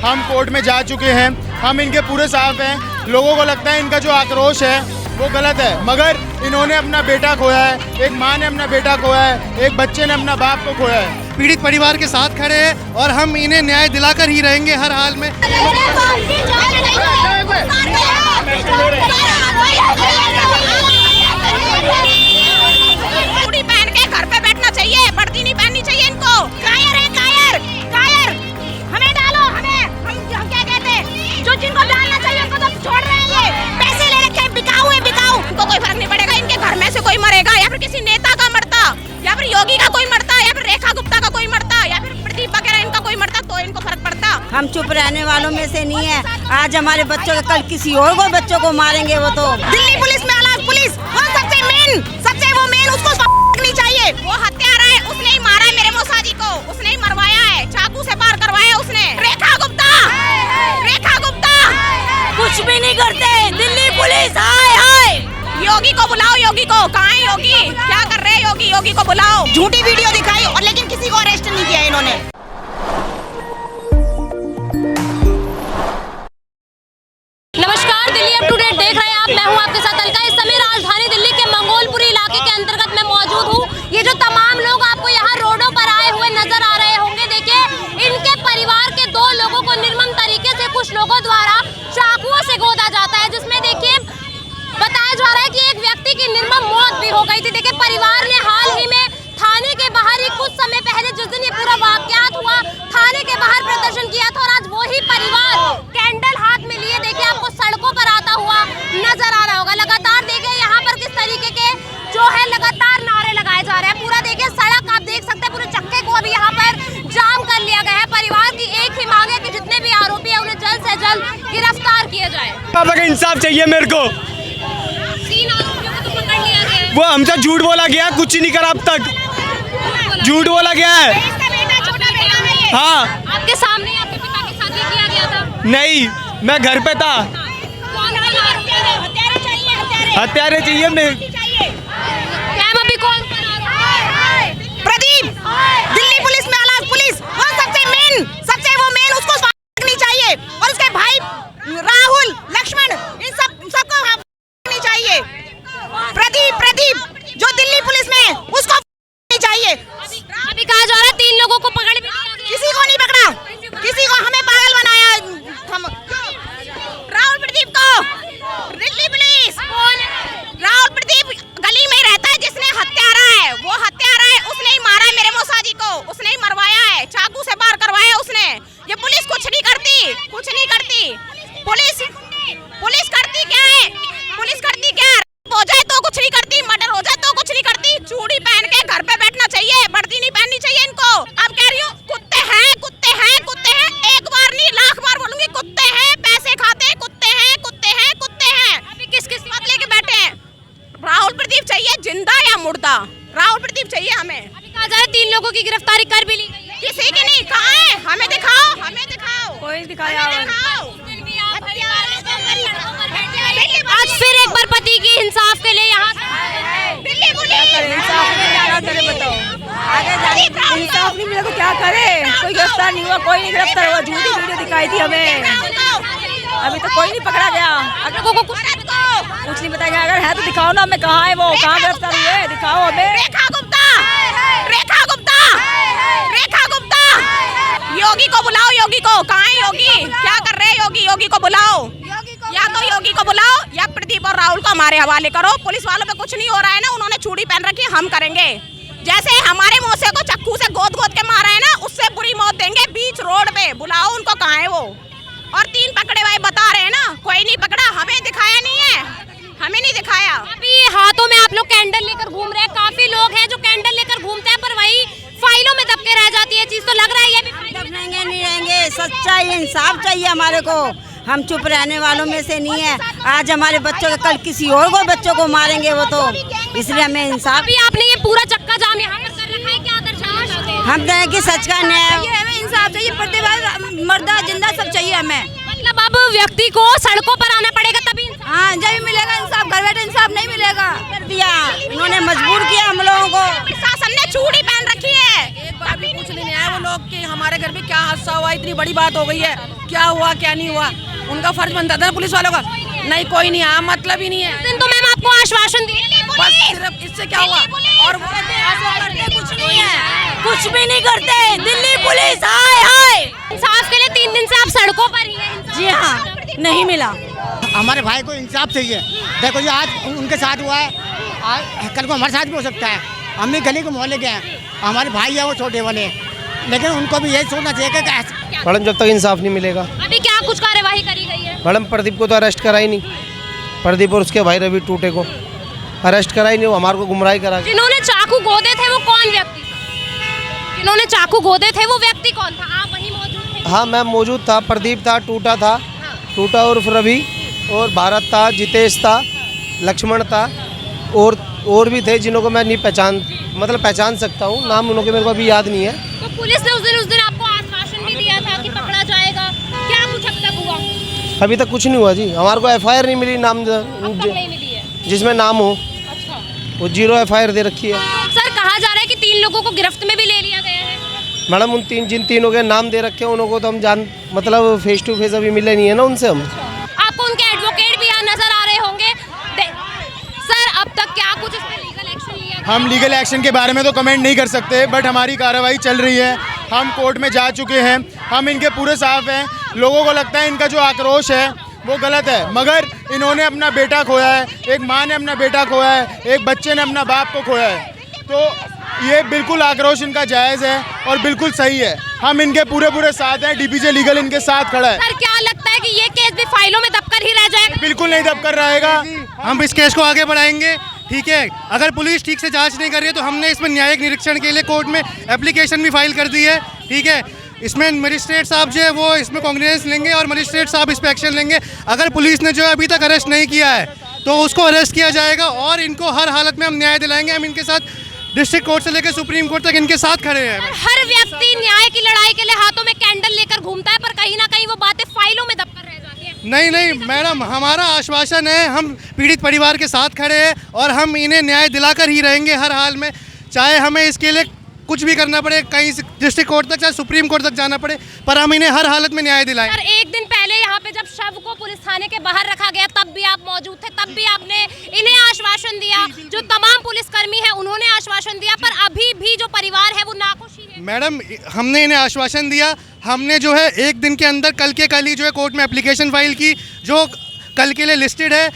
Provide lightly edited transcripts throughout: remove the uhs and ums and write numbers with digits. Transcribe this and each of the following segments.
हम कोर्ट में जा चुके हैं, हम इनके पूरे साफ हैं। लोगों को लगता है इनका जो आक्रोश है वो गलत है, मगर इन्होंने अपना बेटा खोया है, एक माँ ने अपना बेटा खोया है, एक बच्चे ने अपना बाप को खोया है। पीड़ित परिवार के साथ खड़े हैं और हम इन्हें न्याय दिलाकर ही रहेंगे हर हाल में। चूड़ी पहन के घर पे बैठना चाहिए, वर्दी नहीं पहननी चाहिए इनको। कायर है, कायर कायर। हमें डालो, हम क्या कहते हैं, जो जिनको डालना चाहिए उनको तो छोड़ रहे हैं। ये पैसे ले रखे, बिकाऊ है, बिकाऊ। उनको कोई फर्क नहीं पड़ेगा, इनके घर में से कोई मरेगा या फिर किसी नेता का मरता या फिर योगी का कोई मरता या फिर रेखा गुप्ता का कोई मरता या फिर प्रदीप वगैरह इनका कोई मरता तो इनको फर्क पड़ता। हम चुप रहने वालों में से नहीं है। आज हमारे बच्चों के, कल किसी और को बच्चों को मारेंगे। वो तो दिल्ली पुलिस में अलाव पुलिस, वो सबसे मेन उसको नहीं चाहिए। वो हत्यारा है, उसने ही मारा है मेरे मौसाजी को, उसने ही मरवाया है, चाकू से पार करवाया उसने। रेखा गुप्ता कुछ भी नहीं करते। दिल्ली पुलिस हाय हाय। योगी को बुलाओ, योगी को। कहाँ है योगी? क्या कर रहे हैं योगी को बुलाओ। झूठी वीडियो दिखाई और लेकिन किसी को अरेस्ट नहीं किया इन्होंने। नमस्कार, दिल्ली अप टू डेट देख रहे हैं आप। मैं हूं आपके साथ अलका। इस समय राजधानी दिल्ली के मंगोलपुरी इलाके के अंतर्गत मैं मौजूद हूं। ये जो तमाम लोग आपको यहाँ रोडों पर आए हुए नजर आ रहे होंगे, देखिए इनके परिवार के 2 लोगों को निर्मम तरीके से कुछ लोगों द्वारा चाकुओं से गोदा जाता है, जिसमें देखिए बताया जा रहा है कि एक व्यक्ति की निर्मम मौत भी हो गई थी। देखिए परिवार ने हाल ही में थाने के बाहर ही कुछ समय पहले, जिस दिन ये पूरा वाकयात हुआ, थाने के बाहर प्रदर्शन किया था और आज वही परिवार कैंडल हाथ में लिए देखिए आपको सड़कों पर आता हुआ नजर आ रहा होगा। लगातार देखिए यहाँ पर किस तरीके के जो है लगातार नारे लगाए जा रहे हैं। पूरा देखिए सड़क आप देख सकते हैं, पूरे चक्के को अभी यहाँ पर जाम कर लिया गया है। परिवार की एक ही मांग है कि जितने भी आरोपी है उन्हें जल्द से जल्द गिरफ्तार किया जाए। पापा का इंसाफ चाहिए मेरे को। 3 आरोपियों को तो पकड़ लिया गया है। वो हमसे झूठ बोला गया, कुछ नहीं करा अब तक, झूठ बोला गया है। हाँ, आपके सामने आपके पिता के साथ ये किया गया था? नहीं, मैं घर पे था। हत्यारे चाहिए मैं। कैम अभी कौन प्रदीप, दिल्ली पुलिस में अलाव पुलिस, वो सबसे मेन उसको नहीं चाहिए और उसके भाई राहुल, लक्ष्मण, इन सबको नहीं चाहिए। प्रदीप जो दिल्ली पुलिस में, उसको नहीं चाहिए। अभी कहा जा रहा है 3 लोगों को पकड़ भी लिया गया। किसी को नहीं पकड़ा, किसी को हमें पागल बनाया। राहुल प्रदीप को दिल्ली पुलिस, राहुल प्रदीप गली में ही रहता है, जिसने हत्यारा है, वो हत्यारा है, उसने ही मारा है मेरे मौसाजी को, उसने ही मरवाया है, चाकू से पार करवाया उसने। ये पुलिस कुछ नहीं करती। पुलिस करती क्या है? पुलिस करती क्या है? हो जाए तो कुछ नहीं करती, मर्डर हो जाए तो कुछ नहीं करती। चूड़ी पहन के घर पे बैठना चाहिए, वर्दी नहीं पहननी चाहिए इनको। अब कह रही हूँ कुत्ते हैं। एक बार नहीं, लाख बार बोलूंगी, कुत्ते हैं, पैसे खाते हैं, कुत्ते हैं। अभी किस बात लेके बैठे हैं? राहुल प्रदीप चाहिए, जिंदा या मुर्दा? राहुल प्रदीप चाहिए हमें। अभी कहा जा रहा है 3 लोगों की गिरफ्तारी कर भी ली गई है। किसी की नहीं। कहाँ है? हमें दिखाओ। कोई दिखाया आज फिर एक बार पति की इंसाफ के लिए यहाँ दिल्ली पुलिस इंसाफ नहीं मिला तो क्या करे? कोई गिरफ्तार नहीं हुआ, कोई नहीं गिरफ्तार हुआ। झूठी वीडियो दिखाई थी हमें, अभी तो कोई नहीं पकड़ा गया। लोगों को कुछ कुछ नहीं बताया। अगर है तो दिखाओ ना, हमें कहाँ है, वो कहाँ गिरफ्तार हुए, दिखाओ हमें। रेखा गुप्ता योगी को बुलाओ, योगी को। कहाँ है योगी? क्या कर रहे हैं योगी को बुलाओ। या तो योगी को बुलाओ या प्रदीप और राहुल को हमारे हवाले करो। पुलिस वालों पे कुछ नहीं हो रहा है ना, उन्होंने चूड़ी पहन रखी है, हम करेंगे। जैसे हमारे मौसे को चक्कू से गोद के मारा है ना, उससे बुरी मौत देंगे बीच रोड पे। बुलाओ उनको, कहाँ है वो? और 3 पकड़े हुए बता रहे हैं ना, कोई नहीं पकड़ा। हमें दिखाया नहीं है, हमें नहीं दिखाया। अभी हाथों में आप लोग कैंडल लेकर घूम रहे हैं। काफी लोग हैं जो कैंडल लेकर घूमते हैं, पर वही फाइलों में दब के रह जाती है चीज। तो लग रहा है ये भी दबनेंगे नहीं रहेंगे। सच्चाई इंसाफ चाहिए हमारे को। हम चुप रहने वालों में से नहीं है। आज हमारे बच्चों के, कल किसी और को बच्चों को मारेंगे। वो तो इसलिए हमें इंसाफ। अभी आपने ये पूरा चक्का जाम यहाँ पर कर रखा है, क्या दर्शाना चाहते हैं? हम कहें कि सच का न्याय, हमें इंसाफ चाहिए। मर्दा जिंदा सब चाहिए हमें। मतलब अब व्यक्ति को सड़कों पर आना पड़ेगा तभी? हाँ, जब मिलेगा इंसाफ। घर बैठे इंसाफ नहीं मिलेगा। कर दिया इन्होंने, मजबूर किया हम लोगों को। प्रशासन ने चूड़ी पहन रखी है। एक बार भी कुछ नहीं आया। वो लोग कि हमारे घर में क्या हादसा हुआ, इतनी बड़ी बात हो गई है, क्या हुआ क्या नहीं हुआ। उनका फर्ज बनता था ना पुलिस वालों का। नहीं, कोई नहीं आया, मतलब ही नहीं है। दिन तो मैम आपको आश्वासन दिए, बस सिर्फ इससे क्या हुआ, और कुछ नहीं है, कुछ भी नहीं करते। दिल्ली पुलिस हाय हाय। इंसाफ के लिए 3 दिन से आप सड़कों पर ही हैं। जी हाँ, नहीं मिला। हमारे भाई को इंसाफ चाहिए। देखो ये आज उनके साथ हुआ है, कल को हमारे साथ भी हो सकता है। हम भी गली के मोहल्ले के हैं, हमारे भाई है वो छोटे वाले, लेकिन उनको भी यही सोचना चाहिए कि मैडम जब तक इंसाफ नहीं मिलेगा। अभी क्या कुछ कार्यवाही करी गई है? मैडम प्रदीप को तो अरेस्ट करा ही नहीं, प्रदीप और उसके भाई रवि टूटे को अरेस्ट करा ही नहीं, वो हमारे को गुमराही करा। जिन्होंने चाकू गोदे थे वो कौन व्यक्ति था? जिन्होंने चाकू गोदे थे वो व्यक्ति कौन था? आप वहीं मौजूद थे? हाँ मैं मौजूद था, प्रदीप था, टूटा उर्फ रवि, और भारत था, जितेश था, लक्ष्मण था, और भी थे जिन्हों को मैं नहीं पहचान सकता हूँ, नाम उनके मेरे को अभी याद नहीं है। तो पुलिस ने उस दिन आपको आश्वासन भी दिया था कि पकड़ा जाएगा, क्या कुछ अब तक हुआ? अभी तक कुछ नहीं हुआ जी, हमारे को FIR नहीं मिली, नाम अब तक नहीं मिली है। जिसमें नाम हो अच्छा, वो 0 FIR दे रखी है। सर कहा जा रहा है कि 3 लोगों को गिरफ्त में भी ले लिया गया है। मैडम उन जिन तीनों के नाम दे रखे हैं उनको तो हम मतलब फेस टू फेस अभी मिले नहीं है ना उनसे हम। आपको उनके एडवोकेट भी यहाँ नजर आ रहे होंगे। सर अब तक क्या कुछ इस पे लीगल एक्शन लिया गया? हम लीगल एक्शन के बारे में तो कमेंट नहीं कर सकते, बट हमारी कार्रवाई चल रही है। हम कोर्ट में जा चुके हैं, हम इनके पूरे साफ हैं। लोगों को लगता है इनका जो आक्रोश है वो गलत है, मगर इन्होंने अपना बेटा खोया है, एक माँ ने अपना बेटा खोया है, एक बच्चे ने अपना बाप को खोया है, तो ये बिल्कुल आक्रोश इनका जायज़ है और बिल्कुल सही है। हम इनके पूरे साथ हैं, DPJ लीगल इनके साथ खड़ा है। सर क्या लगता है कि ये केस भी फाइलों में दबकर ही रह जाएगा? बिल्कुल नहीं दबकर रहेगा। हम इस केस को आगे बढ़ाएंगे, ठीक है। अगर पुलिस ठीक से जांच नहीं कर रही है तो हमने इसमें न्यायिक निरीक्षण के लिए कोर्ट में एप्लीकेशन भी फाइल कर दी है, ठीक है। इसमें मजिस्ट्रेट साहब जो है वो इसमें कॉन्ग्रेस लेंगे और मजिस्ट्रेट साहब इस पर एक्शन लेंगे। अगर पुलिस ने जो है अभी तक अरेस्ट नहीं किया है तो उसको अरेस्ट किया जाएगा और इनको हर हालत में हम न्याय दिलाएंगे। हम इनके साथ डिस्ट्रिक्ट कोर्ट से लेकर सुप्रीम कोर्ट तक इनके साथ खड़े हैं। हर व्यक्ति न्याय की लड़ाई के लिए हाथों में कैंडल लेकर घूमता है, पर कहीं ना कहीं वो बातें फाइलों में दबकर रह जाती हैं। नहीं मैडम, हमारा आश्वासन है, हम पीड़ित परिवार के साथ खड़े हैं और हम इन्हें न्याय दिलाकर ही रहेंगे हर हाल में, चाहे हमें इसके लिए कुछ भी करना पड़े, कहीं से डिस्ट्रिक्ट कोर्ट तक चाहे सुप्रीम कोर्ट तक जाना पड़े, पर हम इन्हें हर हालत में न्याय दिलाएं। सर एक दिन पहले यहाँ पे जब शव को पुलिस थाने के बाहर रखा गया तब भी आप मौजूद थे, तब भी आपने इन्हें आश्वासन दिया, जो तमाम पुलिसकर्मी है उन्होंने आश्वासन दिया, पर अभी भी जो परिवार है वो नाखुश ही है। मैडम हमने इन्हें आश्वासन दिया, हमने जो है एक दिन के अंदर कल ही जो है कोर्ट में एप्लीकेशन फाइल की जो कल के लिए लिस्टेड है।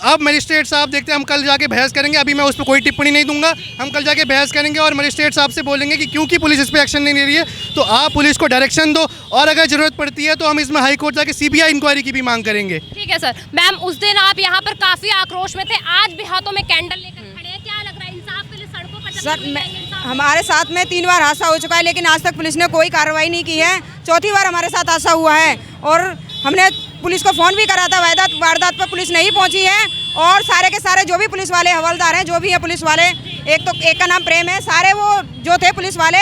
अब मजिस्ट्रेट साहब देखते हैं, हम कल जाके बहस करेंगे, अभी मैं उस पर कोई टिप्पणी नहीं दूंगा। हम कल जाके बहस करेंगे और मजिस्ट्रेट साहब से बोलेंगे कि क्योंकि पुलिस इस पर एक्शन नहीं ले रही है तो आप पुलिस को डायरेक्शन दो, और अगर ज़रूरत पड़ती है तो हम इसमें हाई कोर्ट जाके CBI इंक्वायरी की भी मांग करेंगे। ठीक है सर। मैम उस दिन आप यहाँ पर काफी आक्रोश में थे, आज भी हाथों में कैंडल लेकर खड़े हैं, क्या लग रहा है इंसाफ के लिए सड़कों पर सर हमारे साथ में 3 बार हादसा हो चुका है, लेकिन आज तक पुलिस ने कोई कार्रवाई नहीं की है। 4थी बार हमारे साथ हादसा हुआ है और हमने पुलिस को फ़ोन भी करा था, वारदात पर पुलिस नहीं पहुंची है। और सारे के सारे जो भी पुलिस वाले हवलदार हैं, जो भी है पुलिस वाले, एक का नाम प्रेम है, सारे वो जो थे पुलिस वाले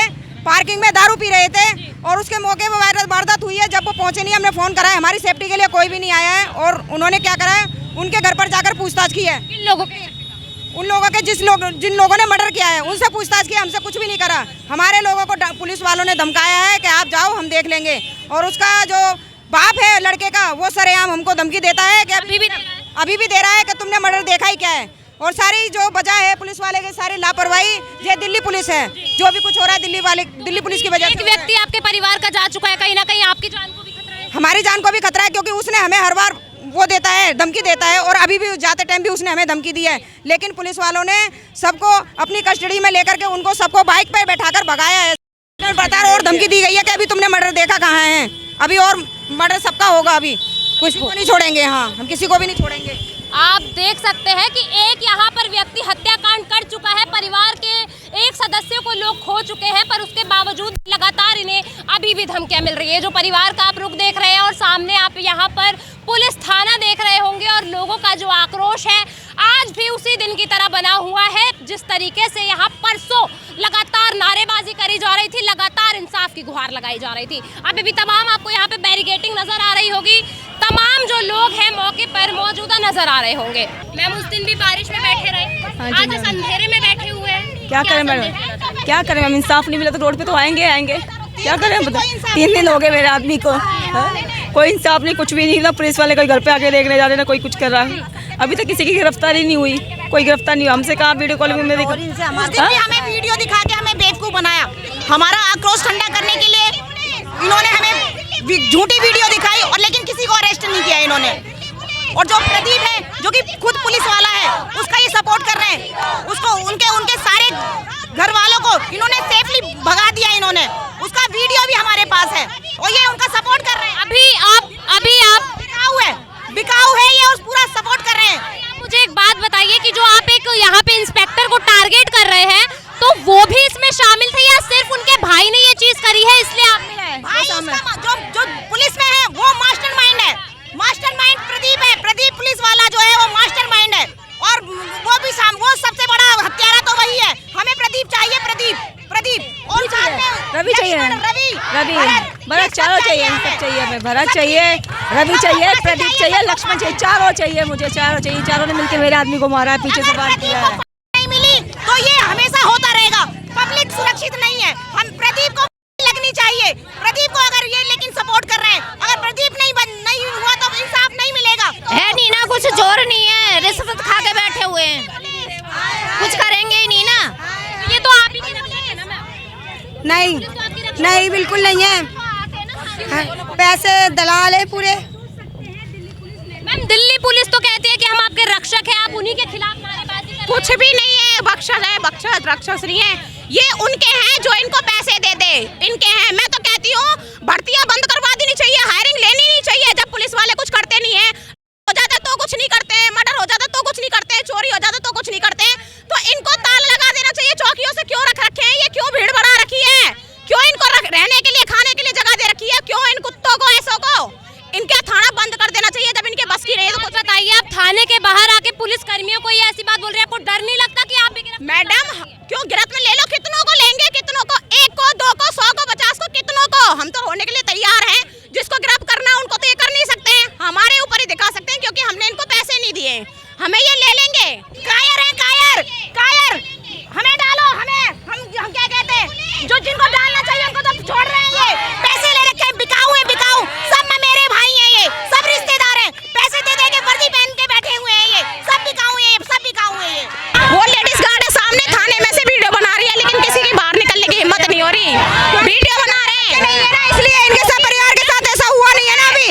पार्किंग में दारू पी रहे थे और उसके मौके पर वारदात हुई है। जब वो पहुंचे नहीं, हमने फ़ोन करा है, हमारी सेफ्टी के लिए कोई भी नहीं आया है और उन्होंने क्या करा है, उनके घर पर जाकर पूछताछ की है। किन लोगों के? उन लोगों के जिन लोगों ने मर्डर किया है उनसे पूछताछ की, हमसे कुछ भी नहीं करा। हमारे लोगों को पुलिस वालों ने धमकाया है कि आप जाओ हम देख लेंगे, और उसका जो बाप है लड़के का वो सरेआम हमको धमकी देता है कि अभी भी दे रहा है कि तुमने मर्डर देखा ही क्या है। और सारी जो वजह है पुलिस वाले की सारी लापरवाही, ये दिल्ली पुलिस है, जो भी कुछ हो रहा है दिल्ली पुलिस की वजह से। एक व्यक्ति आपके परिवार का जा चुका है, कहीं ना कहीं आपकी जान को भी खतरा है। हमारी जान को भी खतरा है, क्योंकि उसने हमें हर बार वो देता है, धमकी देता है, और अभी भी जाते टाइम भी उसने हमें धमकी दी है। लेकिन पुलिस वालों ने सबको अपनी कस्टडी में लेकर के उनको सबको बाइक पर बैठाकर भगाया है। और धमकी दी गई है कि अभी तुमने मर्डर देखा कहाँ है, अभी और मर्डर सबका होगा, अभी कुछ को नहीं छोड़ेंगे। हाँ, हम किसी को भी नहीं छोड़ेंगे। आप देख सकते हैं कि एक यहाँ पर व्यक्ति हत्याकांड कर चुका है, परिवार के एक सदस्य को लोग खो चुके हैं, पर उसके बावजूद लगातार इन्हें अभी भी धमकियां मिल रही है। जो परिवार का आप रुख देख रहे हैं और सामने आप यहाँ पर पुलिस थाना देख रहे होंगे, और लोगों का जो आक्रोश है आज भी उसी दिन की तरह बना हुआ है। जिस तरीके से यहाँ परसों लगातार नारेबाजी करी जा रही थी, लगातार इंसाफ की गुहार लगाई जा रही थी, अभी भी तमाम आपको यहाँ पे बैरिकेडिंग नजर आ रही होगी, तमाम जो लोग हैं मौके पर मौजूदा नजर आ रहे होंगे। मैम उस दिन भी बारिश में बैठे रहे, आज इस अंधेरे में बैठे हुए हैं, क्या करें मैडम, क्या करें मैम, इंसाफ नहीं मिला तो रोड पे तो आएंगे। क्या करें 3 दिन हो गए मेरे आदमी को, कोई इंसाफ नहीं, कुछ भी नहीं। ना पुलिस वाले कोई घर पे आके देखने जा रहे, ना कोई कुछ कर रहा है। अभी तक किसी की गिरफ्तारी नहीं हुई, कोई गिरफ्तार नहीं हुआ। हमसे कहा वीडियो कॉल में देखो, हमें वीडियो दिखा के हमें बेवकूफ बनाया। हमारा आक्रोश ठंडा करने के लिए इन्होंने हमें झूठी वीडियो दिखाई और लेकिन किसी को अरेस्ट नहीं किया इन्होंने। और जो प्रदीप है जो कि खुद पुलिस वाला है, उसका ये सपोर्ट कर रहे हैं। उसको उनके सारे घर वालों को इन्होंने सेफली भगा दिया इन्होंने। उसका वीडियो भी हमारे पास है और ये उनका सपोर्ट कर रहे हैं। अभी आप बिकाऊ है ये, और पूरा सपोर्ट कर रहे हैं। मुझे एक बात बताइए कि जो आप एक यहाँ पे इंस्पेक्टर को टारगेट कर रहे हैं, तो वो भी इसमें शामिल थे या सिर्फ उनके भाई ने ये चीज करी है इसलिए आप मिले हैं? भाई जो पुलिस में है वो मास्टरमाइंड है। मास्टरमाइंड प्रदीप है। प्रदीप पुलिस वाला जो है वो मास्टरमाइंड है और वो सबसे बड़ा हत्यारा तो वही है। हमें प्रदीप चाहिए, प्रदीप और साथ में रवि चाहिए, रवि भरत, चारों चाहिए, सब चाहिए हमें। भरत चाहिए, रवि चाहिए, प्रदीप चाहिए, लक्ष्मण चाहिए, चारों चाहिए मुझे, चारों चाहिए। चारों ने मिलकर मेरे आदमी को मारा है, पीछे से वार किया है। नहीं मिली तो ये हमेशा होता रहेगा। पब्लिक सुरक्षित नहीं है। हम प्रदीप को लगनी चाहिए। प्रदीप को अगर ये लेकिन सपोर्ट कर रहे हैं, अगर प्रदीप नहीं हुआ तो इंसाफ नहीं मिलेगा। है नहीं ना, कुछ जोर नहीं है, रिश्वत खा के बैठे हुए हैं, कुछ करेंगे ही नहीं ना। ये तो आप ही की रक्षा है ना मैम? नहीं, बिल्कुल नहीं है। पैसे दलाल है पूरे। मैम दिल्ली पुलिस तो कहती है कि हम आपके रक्षक हैं, आप उन्हीं के खिलाफ नारेबाजी कर। कुछ भी नहीं है, बख्शस राक्षस नहीं है। ये उनके हैं जो इनको पैसे दे दे, इनके हैं। मैं तो कहती हूँ भर्तियां बंद करवा देनी चाहिए, हायरिंग लेनी नहीं चाहिए। जब पुलिस वाले कुछ करते नहीं है, हो जाता तो कुछ नहीं करते हैं, मर्डर हो जाता तो कुछ नहीं करते हैं, चोरी हो जाता तो कुछ नहीं करते हैं, तो इनको ताला लगा देना चाहिए। चौकियों से क्यों रखे हैं ये? क्यों भीड़ बढ़ा रखी है? क्यों इनको रहने के लिए, खाने के लिए जगह दे रखी है? क्यों इन कुत्तों को, ऐसों को? इनका थाना बंद कर देना चाहिए जब इनके बस की नहीं है। तो कुछ बताइए, आप थाने के बाहर आके पुलिस कर्मियों को ये ऐसी बात बोल रहे हैं, आपको डर नहीं लगता कि आप भी मैडम क्यों गिरफ्त में ले लो? कितनों को लेंगे? कितनों को? 1 को, 2 को, 100 को, 50 को, कितनों को? हम तो होने के लिए तैयार हैं। जिसको गिरफ्त करना उनको तो ये कर नहीं सकते हैं, हमारे ऊपर ही दिखा सकते हैं क्योंकि हमने इनको पैसे नहीं दिए। हमें ये ले लेंगे। कायर है, कायर। हमें डालो, हम क्या कहते हैं, जो जिनको डालना चाहिए उनको तो छोड़ रहे हैं। ये पैसे ले रखे हैं, बिकाऊ है, बिकाऊ। सब मेरे भाई हैं, ये सब रिश्तेदार हैं। पैसे दे के वर्दी पहन के बैठे हुए हैं, ये सब बिकाऊ है, सब बिकाऊ है। ये वो लेडीज गार्ड है सामने थाने में से वीडियो बना रही है, लेकिन किसी की बाहर निकलने की हिम्मत नहीं हो रही। वीडियो बना रहे हैं नहीं है ना, इसलिए इनके सब परिवार के साथ ऐसा हुआ नहीं है ना। अभी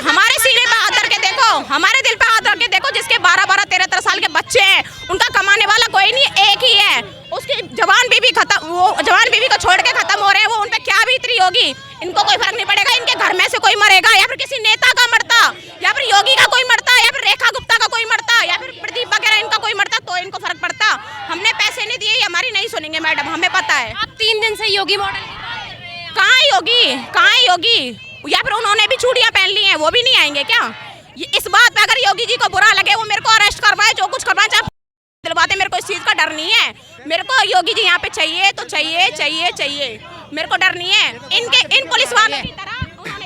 हमारे सीने पे हाथ रख के देखो, हमारे दिल पे हाथ रख के देखो। जिसके 12-12, 13-13 साल के बच्चे हैं, उनका कमाने वाला कोई नहीं, एक ही है। उसकी जवान बीवी को छोड़ के खत्म हो रहे हैं, वो उन पे क्या बीत रही होगी? इनको कोई फर्क नहीं पड़ेगा। इनके घर में से कोई मरेगा या फिर किसी नेता का मरता, या फिर योगी का कोई मरता, या फिर रेखा गुप्ता का कोई मरता, या फिर प्रदीप वगैरह इनका कोई मरता, तो इनको फर्क पड़ता। हमने पैसे नहीं दिए, हमारी नहीं सुनेंगे मैडम, हमें पता है। आप 3 दिन से योगी मॉडल कहाँ है योगी? या फिर उन्होंने भी चूड़ियां पहन ली हैं, वो भी नहीं आएंगे क्या? इस बात पे अगर योगी जी को बुरा लगे, वो मेरे को अरेस्ट करवाए, जो कुछ करवाए, चाहे दिलवाते, मेरे को इस चीज का डर नहीं है। मेरे को योगी जी यहाँ पे चाहिए तो चाहिए। मेरे को डर नहीं है। इन पुलिस वालों की तरह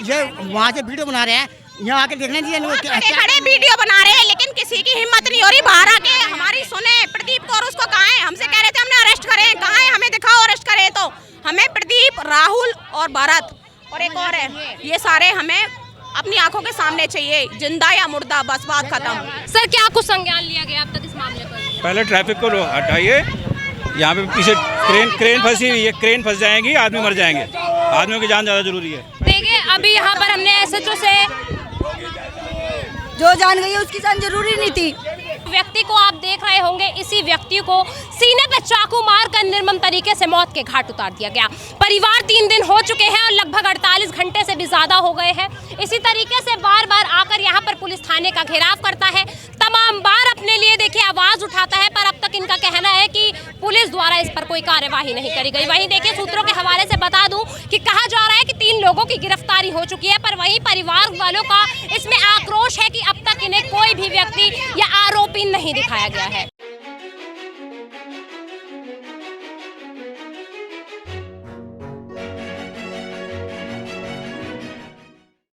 ये वहाँ से वीडियो बना रहे हैं, यहाँ आके देखने दीजिए। खड़े वीडियो बना रहे हैं, लेकिन किसी की हिम्मत नहीं हो रही बाहर आके हमारी सुने। प्रदीप को और उसको कहाँ है? हमसे कह रहे थे हमने अरेस्ट करे, कहाँ है? हमें दिखाओ अरेस्ट करे। तो हमें प्रदीप, राहुल और भरत और एक और है, ये सारे हमें अपनी आंखों के सामने चाहिए, जिंदा या मुर्दा, बस बात खत्म। सर क्या कुछ संज्ञान लिया गया अब तक इस मामले पर? पहले ट्रैफिक को हटाइए। यहाँ पे पीछे क्रेन फंसी हुई है, क्रेन फंस जाएंगी, आदमी मर जाएंगे। आदमियों की जान ज़्यादा जरूरी है। देखिए अभी यहाँ पर हमने SHO से जो जान गई है उसकी जान जरूरी नहीं थी। व्यक्ति को आप देख रहे होंगे, इसी व्यक्ति को सीने पे चाकू मारकर निर्मम तरीके से मौत के घाट उतार दिया गया। परिवार 3 दिन हो चुके हैं और लगभग 48 घंटे से भी ज्यादा हो गए हैं। इसी तरीके से बार बार आकर यहाँ पर पुलिस थाने का घेराव करता है, तमाम बार अपने लिए देखिए आवाज उठाता है, पर अब तक इनका कहना है कि पुलिस द्वारा इस पर कोई कार्यवाही नहीं करी गई। वहीं देखिए सूत्रों के हवाले से बता दूं कि कहा जा रहा है कि 3 लोगों की गिरफ्तारी हो चुकी है, पर वहीं परिवार वालों का इसमें आक्रोश है कि अब तक इन्हें कोई भी व्यक्ति या आरोपी नहीं दिखाया गया है।